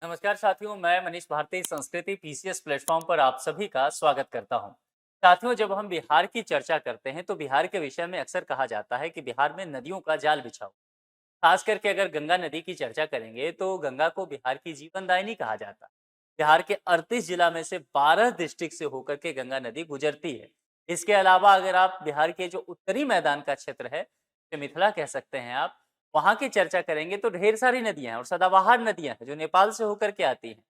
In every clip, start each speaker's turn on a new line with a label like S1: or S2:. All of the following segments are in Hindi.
S1: नमस्कार साथियों, मैं मनीष भारती संस्कृति पीसीएस प्लेटफॉर्म पर आप सभी का स्वागत करता हूं। साथियों, जब हम बिहार की चर्चा करते हैं तो बिहार के विषय में अक्सर कहा जाता है कि बिहार में नदियों का जाल बिछा हुआ। खास करके अगर गंगा नदी की चर्चा करेंगे तो गंगा को बिहार की जीवनदायिनी कहा जाता है। बिहार के 38 जिला में से 12 डिस्ट्रिक्ट से होकर के गंगा नदी गुजरती है। इसके अलावा अगर आप बिहार के जो उत्तरी मैदान का क्षेत्र है, जो मिथिला कह सकते हैं आप, वहां की चर्चा करेंगे तो ढेर सारी नदियां हैं और सदाबहार नदियां हैं जो नेपाल से होकर के आती हैं।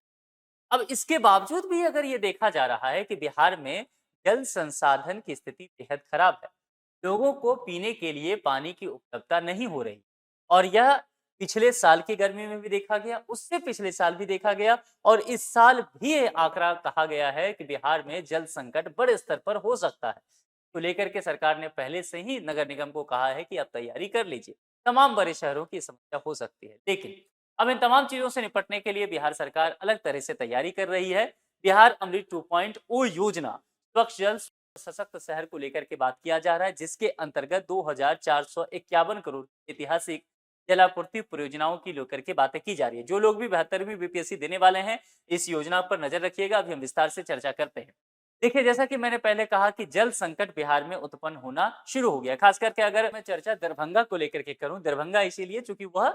S1: अब इसके बावजूद भी अगर ये देखा जा रहा है कि बिहार में जल संसाधन की स्थिति बेहद खराब है। लोगों को पीने के लिए पानी की उपलब्धता नहीं हो रही और यह पिछले साल की गर्मी में भी देखा गया, उससे पिछले साल भी देखा गया और इस साल भी ये आंकड़ा कहा गया है कि बिहार में जल संकट बड़े स्तर पर हो सकता है। तो लेकर के सरकार ने पहले से ही नगर निगम को कहा है कि आप तैयारी कर लीजिए, तमाम बड़े शहरों की समस्या हो सकती है। लेकिन अब इन तमाम चीजों से निपटने के लिए बिहार सरकार अलग तरह से तैयारी कर रही है। बिहार अमृत 2.0 योजना, स्वच्छ जल सशक्त शहर को लेकर के बात किया जा रहा है, जिसके अंतर्गत 2451 करोड़ ऐतिहासिक जलापूर्ति परियोजनाओं की लेकर के बातें की जा रही है। जो लोग भी 72वीं बीपीएससी देने वाले हैं, इस योजना पर नजर रखिएगा। अभी हम विस्तार से चर्चा करते हैं। देखिए, जैसा कि मैंने पहले कहा कि जल संकट बिहार में उत्पन्न होना शुरू हो गया। खास करके अगर मैं चर्चा दरभंगा को लेकर के करूं, दरभंगा इसीलिए चूंकि वह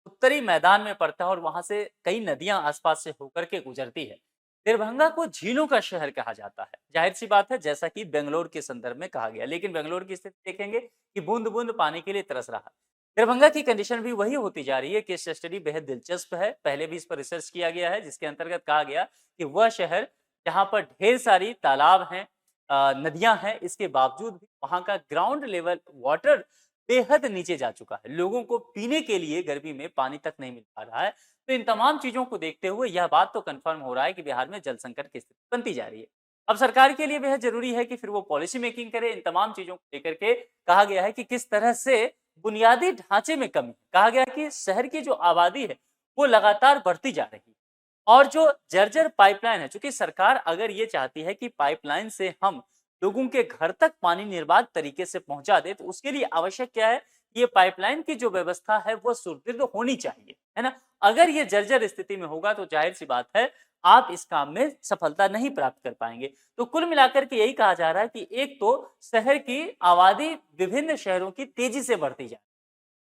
S1: उत्तरी मैदान में पड़ता है और वहां से कई नदियां आसपास से होकर के गुजरती है। दरभंगा को झीलों का शहर कहा जाता है। जाहिर सी बात है, जैसा कि बेंगलोर के संदर्भ में कहा गया, लेकिन बेंगलोर की स्थिति देखेंगे कि बूंद बूंद पानी के लिए तरस रहा है। दरभंगा की कंडीशन भी वही होती जा रही है। केस स्टडी बेहद दिलचस्प है, पहले भी इस पर रिसर्च किया गया है, जिसके अंतर्गत कहा गया कि वह शहर जहाँ पर ढेर सारी तालाब हैं, नदियां हैं, इसके बावजूद भी वहां का ग्राउंड लेवल वाटर बेहद नीचे जा चुका है। लोगों को पीने के लिए गर्मी में पानी तक नहीं मिल पा रहा है। तो इन तमाम चीजों को देखते हुए यह बात तो कंफर्म हो रहा है कि बिहार में जल संकट की स्थिति बनती जा रही है। अब सरकार के लिए बेहद जरूरी है कि फिर वो पॉलिसी मेकिंग करे। इन तमाम चीजों को लेकर के कहा गया है कि किस तरह से बुनियादी ढांचे में कमी है। कहा गया कि शहर की जो आबादी है वो लगातार बढ़ती जा रही है और जो जर्जर पाइपलाइन है, चूंकि सरकार अगर ये चाहती है कि पाइपलाइन से हम लोगों के घर तक पानी निर्बाध तरीके से पहुंचा दे, तो उसके लिए आवश्यक क्या है? ये पाइपलाइन की जो व्यवस्था है वो सुदृढ़ होनी चाहिए, है ना? अगर ये जर्जर स्थिति में होगा तो जाहिर सी बात है आप इस काम में सफलता नहीं प्राप्त कर पाएंगे। तो कुल मिलाकर के यही कहा जा रहा है कि एक तो शहर की आबादी विभिन्न शहरों की तेजी से बढ़ती जाए।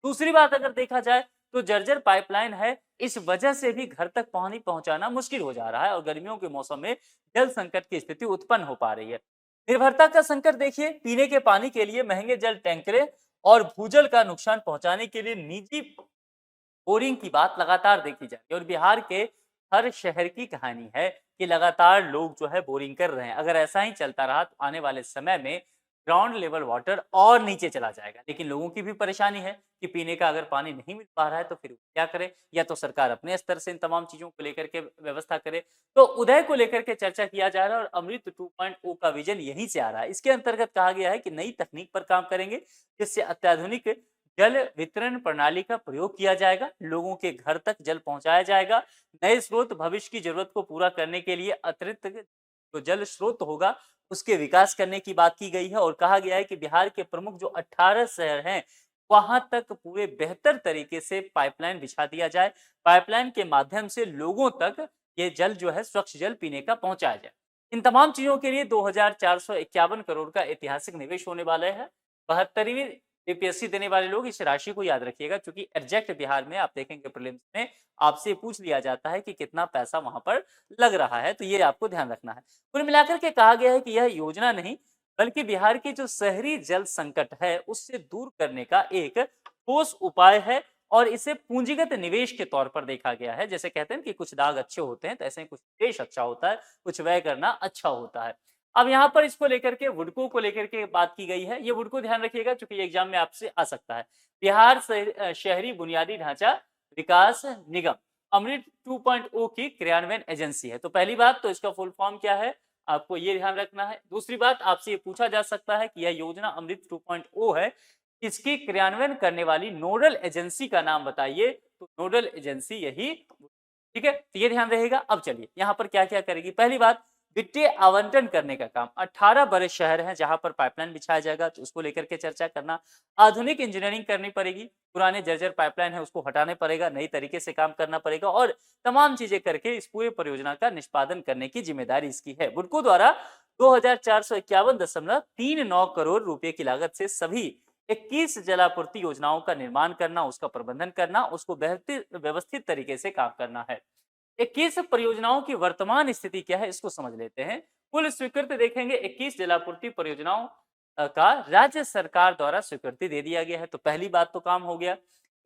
S1: दूसरी बात अगर देखा जाए तो जर्जर पाइपलाइन है, इस वजह से भी घर तक पानी पहुंचाना मुश्किल हो जा रहा है और गर्मियों के मौसम में जल संकट की स्थिति उत्पन्न हो पा रही है। निर्भरता का संकट देखिए, पीने के पानी के लिए महंगे जल टैंकरे और भूजल का नुकसान पहुंचाने के लिए निजी बोरिंग की बात लगातार देखी जाती है और बिहार के हर शहर की कहानी है कि लगातार लोग जो है बोरिंग कर रहे हैं। अगर ऐसा ही चलता रहा तो आने वाले समय में ग्राउंड लेवल वाटर और नीचे चला जाएगा। लेकिन लोगों की भी परेशानी है कि पीने का अगर पानी नहीं मिल पा रहा है तो फिर वो क्या करे? या तो सरकार अपने स्तर से इन तमाम चीजों को लेकर के व्यवस्था करे। तो उदय को लेकर के चर्चा किया जा रहा है और अमृत 2.0 का विजन यहीं से आ रहा है। इसके अंतर्गत कहा गया है कि नई तकनीक पर काम करेंगे, जिससे अत्याधुनिक जल वितरण प्रणाली का प्रयोग किया जाएगा, लोगों के घर तक जल पहुंचाया जाएगा। नए स्रोत भविष्य की जरूरत को पूरा करने के लिए अतिरिक्त जो जल स्रोत होगा उसके विकास करने की बात की गई है और कहा गया है कि बिहार के प्रमुख जो 18 शहर हैं वहां तक पूरे बेहतर तरीके से पाइपलाइन बिछा दिया जाए। पाइपलाइन के माध्यम से लोगों तक ये जल जो है स्वच्छ जल पीने का पहुंचाया जाए। इन तमाम चीजों के लिए 2451 करोड़ का ऐतिहासिक निवेश होने वाला है। 72वीं यूपीएससी देने वाले लोग इस राशि को याद रखिएगा, क्योंकि एग्जैक्ट बिहार में आप देखेंगे प्रीलिम्स में आपसे पूछ लिया जाता है कि कितना पैसा वहां पर लग रहा है, तो ये आपको ध्यान रखना है। कुल मिलाकर के कहा गया है कि यह योजना नहीं बल्कि बिहार की जो शहरी जल संकट है उससे दूर करने का एक ठोस उपाय है और इसे पूंजीगत निवेश के तौर पर देखा गया है। जैसे कहते हैं कि कुछ दाग अच्छे होते हैं, तो ऐसे ही कुछ निवेश अच्छा होता है, कुछ व्यय करना अच्छा होता है। अब यहाँ पर इसको लेकर के वुडको को लेकर के बात की गई है। ये वुडको ध्यान रखिएगा क्योंकि ये एग्जाम में आपसे आ सकता है। बिहार शहरी बुनियादी ढांचा विकास निगम अमृत 2.0 की क्रियान्वयन एजेंसी है। तो पहली बात तो इसका फुल फॉर्म क्या है, आपको ये ध्यान रखना है। दूसरी बात, आपसे ये पूछा जा सकता है कि यह योजना अमृत 2.0 है, इसकी क्रियान्वयन करने वाली नोडल एजेंसी का नाम बताइए। तो नोडल एजेंसी यही, ठीक है, तो ये ध्यान रहेगा। अब चलिए यहाँ पर क्या क्या करेगी। पहली बात, वित्तीय आवंटन करने का काम, 18 बड़े शहर हैं जहां पर पाइपलाइन बिछाया जाएगा, तो उसको लेकर के चर्चा करना। आधुनिक इंजीनियरिंग करनी पड़ेगी, पुराने जर्जर पाइपलाइन है उसको हटाने पड़ेगा, नई तरीके से काम करना पड़ेगा और तमाम चीजें करके इस पूरे परियोजना का निष्पादन करने की जिम्मेदारी इसकी है। बुडको द्वारा 2451.39 करोड़ रुपए की लागत से सभी 21 जलापूर्ति योजनाओं का निर्माण करना, उसका प्रबंधन करना, उसको व्यवस्थित तरीके से काम करना है। 21 परियोजनाओं की वर्तमान स्थिति क्या है इसको समझ लेते हैं। कुल स्वीकृति देखेंगे, 21 जलापूर्ति परियोजनाओं का राज्य सरकार द्वारा स्वीकृति दे दिया गया है, तो पहली बात तो काम हो गया।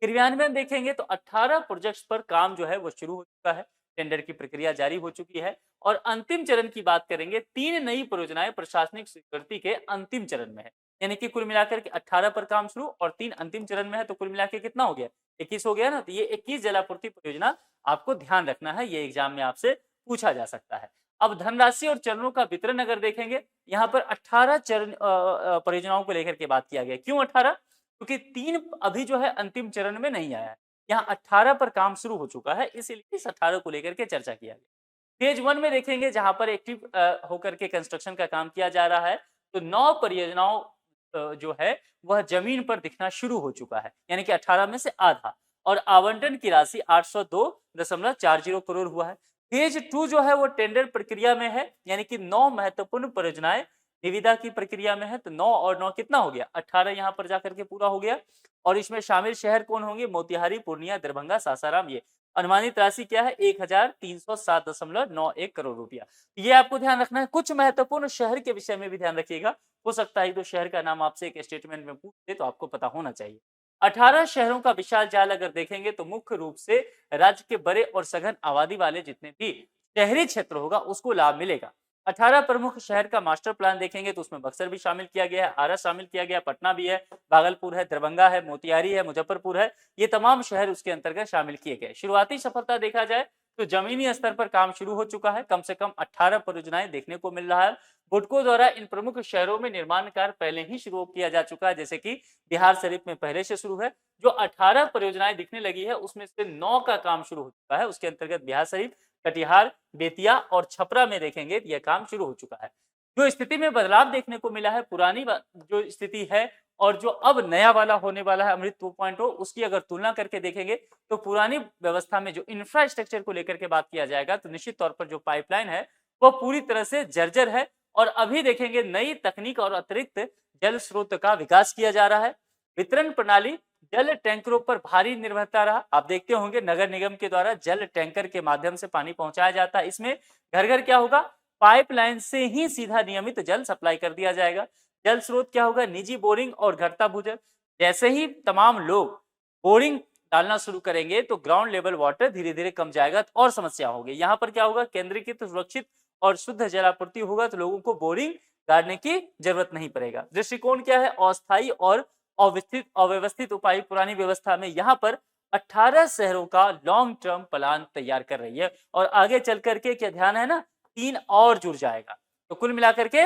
S1: क्रियान्वयन देखेंगे तो 18 प्रोजेक्ट्स पर काम जो है वो शुरू हो चुका है, टेंडर की प्रक्रिया जारी हो चुकी है। और अंतिम चरण की बात करेंगे, 3 नई परियोजनाएं प्रशासनिक स्वीकृति के अंतिम चरण में है, यानी कि कुल मिलाकर के 18 पर काम शुरू और 3 अंतिम चरण में है, तो कुल मिलाकर कितना हो गया, 21 हो गया ना। तो ये 21 जलापूर्ति परियोजना आपको ध्यान रखना है, ये एग्जाम में आपसे पूछा जा सकता है। अब धनराशि और चरणों का वितरण अगर देखेंगे, यहाँ पर 18 चरण परियोजनाओं को लेकर के बात किया गया। क्यों 18? क्योंकि 3 अभी जो है अंतिम चरण में नहीं आया है, यहाँ 18 पर काम शुरू हो चुका है, इसीलिए इस 18 को लेकर के चर्चा किया गया। फेज 1 में देखेंगे जहां पर एक्टिव होकर के कंस्ट्रक्शन का काम किया जा रहा है, तो 9 परियोजनाओं जो है वह जमीन पर दिखना शुरू हो चुका है, यानी कि 18 में से आधा, और आवंटन की राशि 802.40 करोड़ हुआ है। फेज 2 जो है वो टेंडर प्रक्रिया में है, यानी कि 9 महत्वपूर्ण परियोजनाएं निविदा की प्रक्रिया में है, तो 9 और 9 कितना हो गया, 18 यहाँ पर जाकर के पूरा हो गया। और इसमें शामिल शहर कौन होंगे, मोतिहारी, पूर्णिया, दरभंगा, सासाराम। ये अनुमानित राशि क्या है, 1307.91 करोड़ रुपया। ये आपको ध्यान रखना है। कुछ महत्वपूर्ण शहर के विषय में भी ध्यान रखिएगा, हो सकता है तो शहर का नाम आपसे एक स्टेटमेंट में पूछ दे, तो आपको पता होना चाहिए। 18 शहरों का विशाल जाल अगर देखेंगे तो मुख्य रूप से राज्य के बड़े और सघन आबादी वाले जितने भी शहरी क्षेत्र होगा उसको लाभ मिलेगा। 18 प्रमुख शहर का मास्टर प्लान देखेंगे तो उसमें बक्सर भी शामिल किया गया है, आरा शामिल किया गया, पटना भी है, भागलपुर है, दरभंगा है, मोतिहारी है, मुजफ्फरपुर है, ये तमाम शहर उसके अंतर्गत शामिल किए गए। शुरुआती सफलता देखा जाए तो जमीनी स्तर पर काम शुरू हो चुका है, कम से कम 18 परियोजनाएं देखने को मिल रहा है। बुडको द्वारा इन प्रमुख शहरों में निर्माण कार्य पहले ही शुरू किया जा चुका है, जैसे कि बिहार शरीफ में पहले से शुरू है। जो 18 परियोजनाएं दिखने लगी है उसमें से 9 का काम शुरू हो चुका है, उसके अंतर्गत बिहार शरीफ, कटिहार, बेतिया और छपरा में देखेंगे यह काम शुरू हो चुका है। जो स्थिति में बदलाव देखने को मिला है, पुरानी जो स्थिति है और जो अब नया वाला होने वाला है अमृत 2.0, उसकी अगर तुलना करके देखेंगे तो पुरानी व्यवस्था में जो इंफ्रास्ट्रक्चर को लेकर के बात किया जाएगा तो निश्चित तौर पर जो पाइपलाइन है वह पूरी तरह से जर्जर है। और अभी देखेंगे नई तकनीक और अतिरिक्त जल स्रोत का विकास किया जा रहा है। वितरण प्रणाली जल टैंकरों पर भारी निर्भरता रहा। आप देखते होंगे नगर निगम के द्वारा जल टैंकर के माध्यम से पानी पहुंचाया जाता है। इसमें घर घर क्या होगा, पाइपलाइन से ही सीधा नियमित जल सप्लाई कर दिया जाएगा। जल स्रोत क्या होगा, निजी बोरिंग और घटता भूजल। जैसे ही तमाम लोग बोरिंग डालना शुरू करेंगे तो ग्राउंड लेवल वाटर धीरे धीरे कम जाएगा और समस्या होगी। यहाँ पर क्या होगा, केंद्रीकृत, सुरक्षित और शुद्ध जलापूर्ति होगा, तो लोगों को बोरिंग गाड़ने की जरूरत नहीं पड़ेगा। दृष्टिकोण क्या है, अस्थायी और अव्यवस्थित उपाय। पुरानी व्यवस्था में यहाँ पर 18 शहरों का लॉन्ग टर्म प्लान तैयार कर रही है और आगे चल करके क्या ध्यान है ना, 3 और जुड़ जाएगा, तो कुल मिलाकर के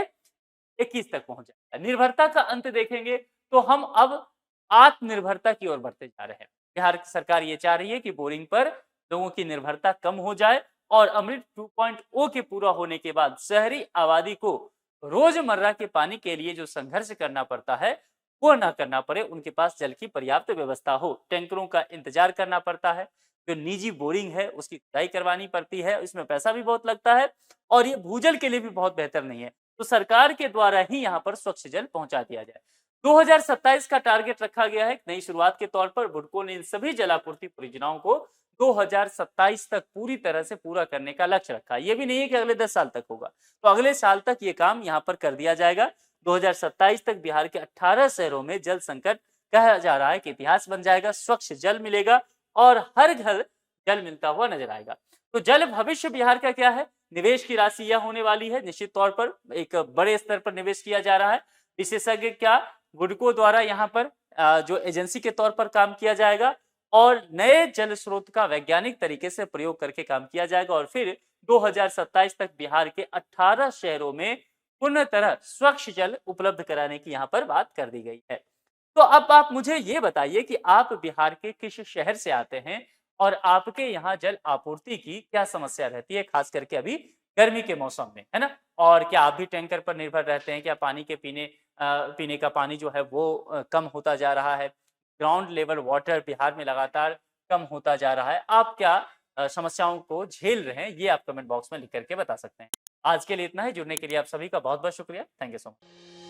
S1: 21 तक पहुंच जाएगा। निर्भरता का अंत देखेंगे तो हम अब आत्मनिर्भरता की ओर बढ़ते जा रहे हैं। बिहार की सरकार ये चाह रही है कि बोरिंग पर लोगों की निर्भरता कम हो जाए और अमृत 2.0 के पूरा होने के बाद शहरी आबादी को रोजमर्रा के पानी के लिए जो संघर्ष करना पड़ता है वो ना करना पड़े, उनके पास जल की पर्याप्त व्यवस्था हो। टैंकरों का इंतजार करना पड़ता है, जो निजी बोरिंग है उसकी खुदाई करवानी पड़ती है, इसमें पैसा भी बहुत लगता है और ये भूजल के लिए भी बहुत बेहतर नहीं है। तो सरकार के द्वारा ही यहाँ पर स्वच्छ जल पहुंचा दिया जाए। 2027 का टारगेट रखा गया है। नई शुरुआत के तौर पर बुडको ने इन सभी जलापूर्ति परियोजनाओं को 2027 तक पूरी तरह से पूरा करने का लक्ष्य रखा। ये भी नहीं है कि अगले 10 साल तक होगा, तो अगले साल तक ये काम यहाँ पर कर दिया जाएगा। 2027 तक बिहार के 18 शहरों में जल संकट कहा जा रहा है कि इतिहास बन जाएगा। स्वच्छ जल मिलेगा और हर घर जल मिलता हुआ नजर आएगा। तो जल भविष्य बिहार का क्या है, निवेश की राशि यह होने वाली है। निश्चित तौर पर एक बड़े स्तर पर निवेश किया जा रहा है। विशेषज्ञ क्या, बुडको द्वारा यहाँ पर जो एजेंसी के तौर पर काम किया जाएगा और नए जल स्रोत का वैज्ञानिक तरीके से प्रयोग करके काम किया जाएगा और फिर 2027 तक बिहार के 18 शहरों में पूर्ण तरह स्वच्छ जल उपलब्ध कराने की यहाँ पर बात कर दी गई है। तो अब आप मुझे ये बताइए कि आप बिहार के किस शहर से आते हैं और आपके यहाँ जल आपूर्ति की क्या समस्या रहती है, खास करके अभी गर्मी के मौसम में, है ना? और क्या आप भी टैंकर पर निर्भर रहते हैं? क्या पानी के पीने का पानी जो है वो कम होता जा रहा है? ग्राउंड लेवल वाटर बिहार में लगातार कम होता जा रहा है। आप क्या समस्याओं को झेल रहे हैं? ये आप कमेंट बॉक्स में लिख कर के बता सकते हैं। आज के लिए इतना ही। जुड़ने के लिए आप सभी का बहुत-बहुत शुक्रिया। Thank you so much.